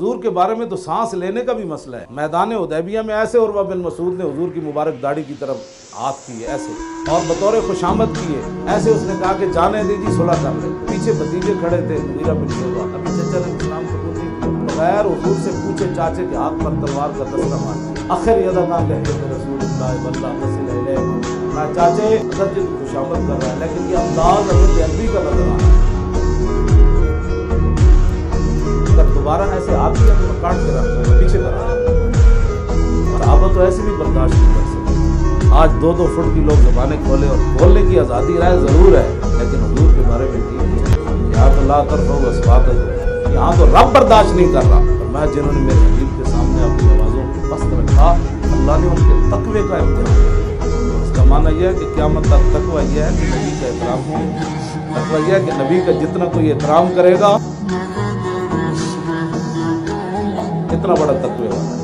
हुजूर के बारे में तो सांस लेने का भी मसला है। मैदान हुदैबिया में ऐसे उर्वा बिन मसूद ने हुजूर की मुबारक दाढ़ी की तरफ हाथ किए ऐसे, और बतौर खुशामद किए ऐसे, उसने कहा कि जाने दीजिए सुलह कर ले। पीछे भतीजे खड़े थे, मुगीरा बिन शुअबा, अभी चचा ने इस्लाम कबूल नहीं किया, बगैर हुजूर से पूछे चाचे के हाथ पर तलवार का दस्ता मार, आखिर यदा रसूलुल्लाह वल्लाह मसिल इलैह। ना चाचे अगर जो खुशामद कर रहा है, लेकिन ये अंदाज अभी अरबी का नजर आ रहा है। अगर दोबारा ऐसे हाथ किया तो मैं काट के रखूंगा, पीछे कर रहा है। सहाबा तो ऐसे भी बर्दाश्त नहीं कर सकते। आज 2-2 फुट की लोग ज़बानें खोले, और बोलने की आज़ादी राय ज़रूर है, लेकिन हुजूर के बारे में ठीक यहाँ तो ला कर हो बस बात है, यहाँ तो रब बर्दाश्त नहीं कर रहा। और मैं जिन्होंने मेरे हबीब के सामने अपनी आवाज़ों को पस्त रखा, अल्लाह ने उनके तकवे का इम्तिहान किया। इसका माना यह है कि क़यामत तक तकवा यह है कि नबी का एहतराम हो। तकवा यह है कि नबी का जितना कोई एहतराम करेगा, इतना बड़ा तकवे वाला है।